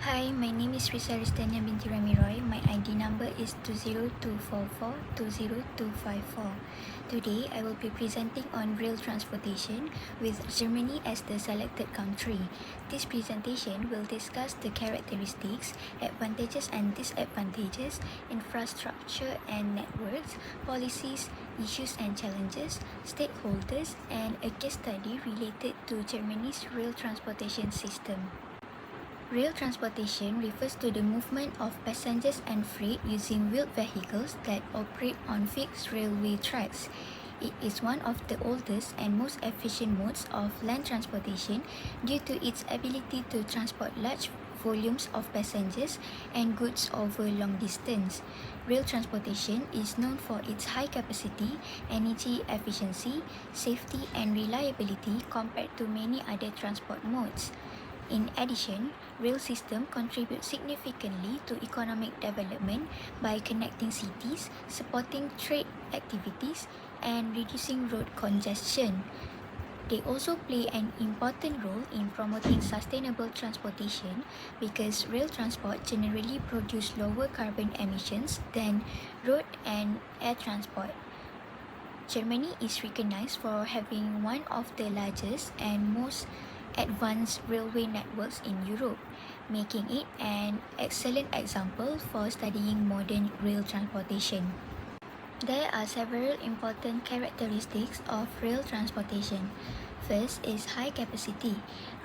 Hi, my name is Risa Ristania binti Ramiroy. My ID number is 20244 Today, I will be presenting on rail transportation with Germany as the selected country. This presentation will discuss the characteristics, advantages and disadvantages, infrastructure and networks, policies, issues and challenges, stakeholders, and a case study related to Germany's rail transportation system. Rail transportation refers to the movement of passengers and freight using wheeled vehicles that operate on fixed railway tracks. It is one of the oldest and most efficient modes of land transportation due to its ability to transport large volumes of passengers and goods over long distance. Rail transportation is known for its high capacity, energy efficiency, safety and reliability compared to many other transport modes. In addition, rail system contribute significantly to economic development by connecting cities, supporting trade activities, and reducing road congestion. They also play an important role in promoting sustainable transportation because rail transport generally produce lower carbon emissions than road and air transport. Germany is recognized for having one of the largest and most advanced railway networks in Europe, making it an excellent example for studying modern rail transportation. There are several important characteristics of rail transportation. First is high capacity.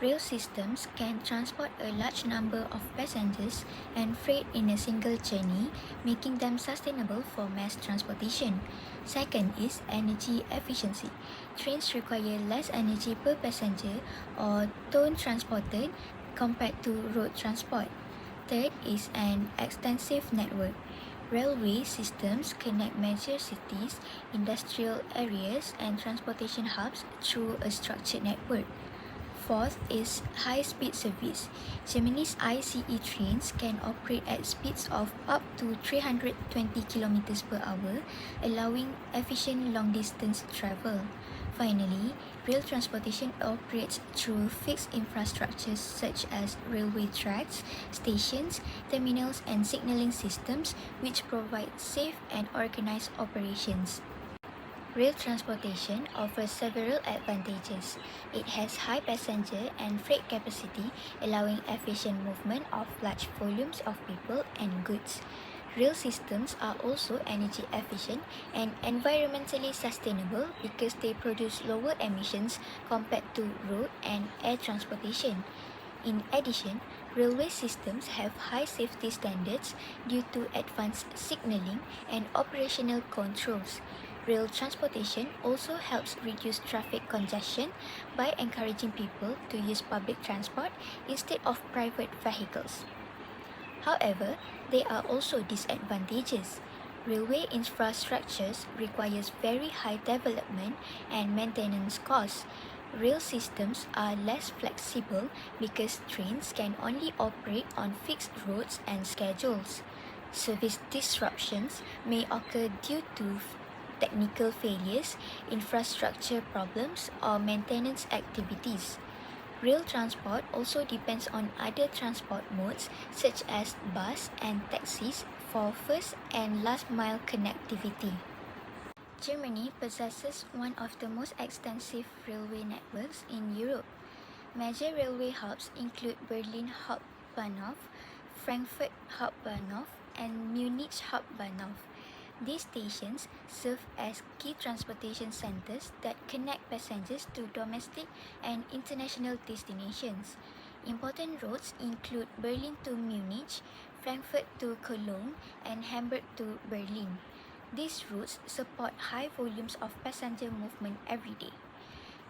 Rail systems can transport a large number of passengers and freight in a single journey, making them sustainable for mass transportation. Second is energy efficiency. Trains require less energy per passenger or ton transported compared to road transport. Third is an extensive network. Railway systems connect major cities, industrial areas, and transportation hubs through a structured network. Fourth is high-speed service. Germany's ICE trains can operate at speeds of up to 320 km per hour, allowing efficient long-distance travel. Finally, rail transportation operates through fixed infrastructures such as railway tracks, stations, terminals, and signaling systems, which provide safe and organized operations. Rail transportation offers several advantages. It has high passenger and freight capacity, allowing efficient movement of large volumes of people and goods. Rail systems are also energy efficient and environmentally sustainable because they produce lower emissions compared to road and air transportation. In addition, railway systems have high safety standards due to advanced signaling and operational controls. Rail transportation also helps reduce traffic congestion by encouraging people to use public transport instead of private vehicles. However, there are also disadvantages. Railway infrastructures requires very high development and maintenance costs. Rail systems are less flexible because trains can only operate on fixed routes and schedules. Service disruptions may occur due to technical failures, infrastructure problems, or maintenance activities. Rail transport also depends on other transport modes such as bus and taxis for first and last mile connectivity. Germany possesses one of the most extensive railway networks in Europe. Major railway hubs include Berlin Hauptbahnhof, Frankfurt Hauptbahnhof, and Munich Hauptbahnhof. These stations serve as key transportation centers that connect passengers to domestic and international destinations. Important routes include Berlin to Munich, Frankfurt to Cologne, and Hamburg to Berlin. These routes support high volumes of passenger movement every day.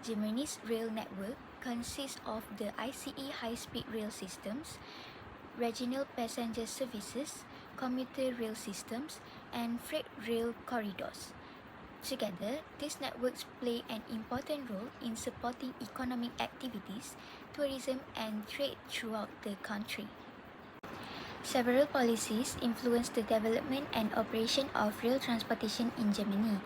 Germany's rail network consists of the ICE high-speed rail systems, regional passenger services, commuter rail systems, and freight rail corridors. Together, these networks play an important role in supporting economic activities, tourism, and trade throughout the country. Several policies influence the development and operation of rail transportation in Germany.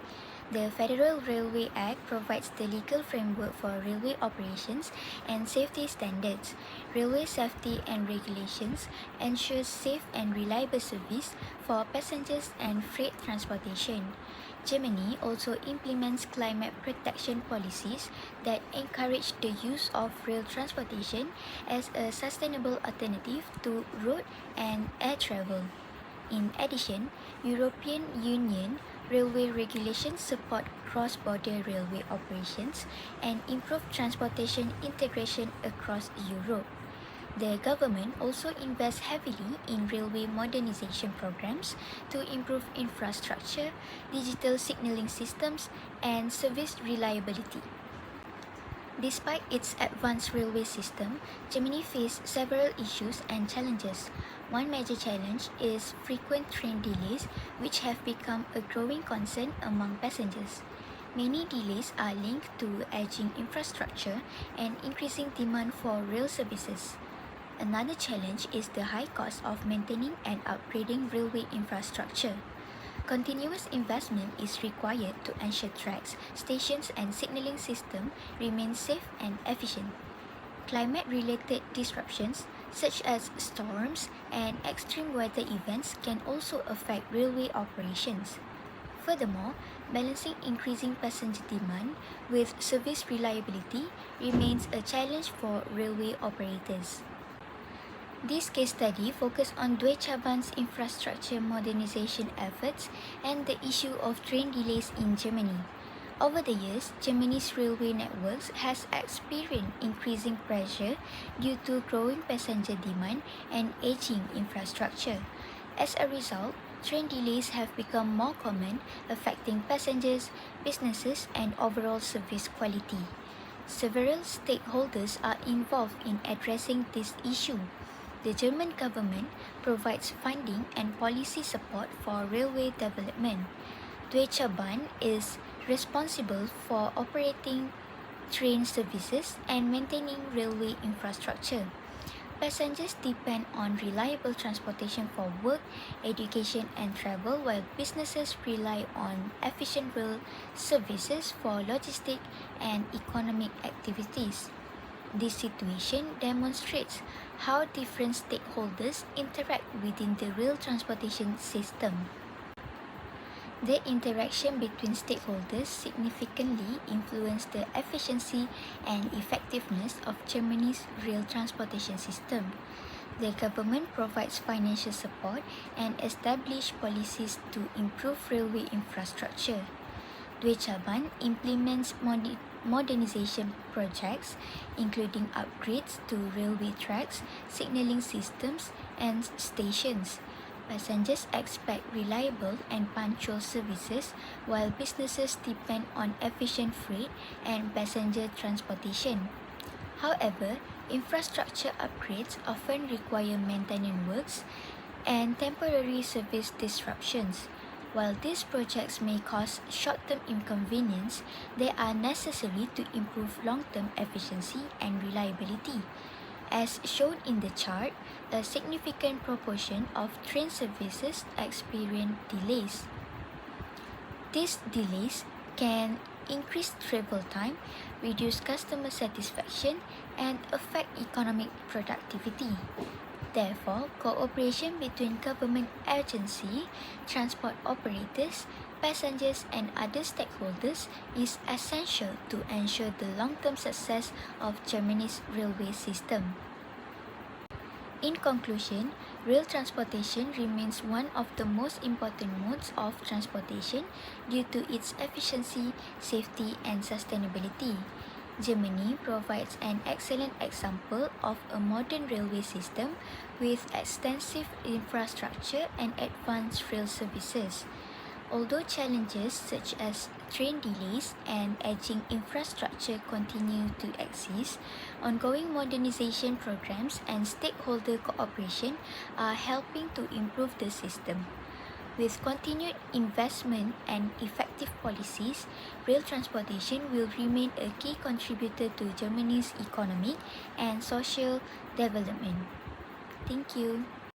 The Federal Railway Act provides the legal framework for railway operations and safety standards. Railway safety and regulations ensure safe and reliable service for passengers and freight transportation. Germany also implements climate protection policies that encourage the use of rail transportation as a sustainable alternative to road and air travel. In addition, European Union railway regulations support cross-border railway operations and improve transportation integration across Europe. The government also invests heavily in railway modernization programs to improve infrastructure, digital signaling systems, and service reliability. Despite its advanced railway system, Germany faced several issues and challenges. One major challenge is frequent train delays, which have become a growing concern among passengers. Many delays are linked to aging infrastructure and increasing demand for rail services. Another challenge is the high cost of maintaining and upgrading railway infrastructure. Continuous investment is required to ensure tracks, stations, and signaling system remain safe and efficient. Climate-related disruptions, such as storms and extreme weather events, can also affect railway operations. Furthermore, balancing increasing passenger demand with service reliability remains a challenge for railway operators. This case study focused on Deutsche Bahn's infrastructure modernization efforts and the issue of train delays in Germany. Over the years, Germany's railway networks has experienced increasing pressure due to growing passenger demand and aging infrastructure. As a result, train delays have become more common, affecting passengers, businesses, and overall service quality. Several stakeholders are involved in addressing this issue. The German government provides funding and policy support for railway development. Deutsche Bahn is responsible for operating train services and maintaining railway infrastructure. Passengers depend on reliable transportation for work, education, and travel, while businesses rely on efficient rail services for logistic and economic activities. This situation demonstrates how different stakeholders interact within the rail transportation system. The interaction between stakeholders significantly influence the efficiency and effectiveness of Germany's rail transportation system. The government provides financial support and establishes policies to improve railway infrastructure. Deutsche Bahn implements modernization projects, including upgrades to railway tracks, signaling systems, and stations. Passengers expect reliable and punctual services, while businesses depend on efficient freight and passenger transportation. However, infrastructure upgrades often require maintenance works and temporary service disruptions. While these projects may cause short-term inconvenience, they are necessary to improve long-term efficiency and reliability. As shown in the chart, a significant proportion of train services experience delays. These delays can increase travel time, reduce customer satisfaction, and affect economic productivity. Therefore, cooperation between government agencies, transport operators, passengers, and other stakeholders is essential to ensure the long-term success of Germany's railway system. In conclusion, rail transportation remains one of the most important modes of transportation due to its efficiency, safety, and sustainability. Germany provides an excellent example of a modern railway system with extensive infrastructure and advanced rail services. Although challenges such as train delays and aging infrastructure continue to exist, ongoing modernization programs and stakeholder cooperation are helping to improve the system. With continued investment and effective policies, rail transportation will remain a key contributor to Germany's economic and social development. Thank you.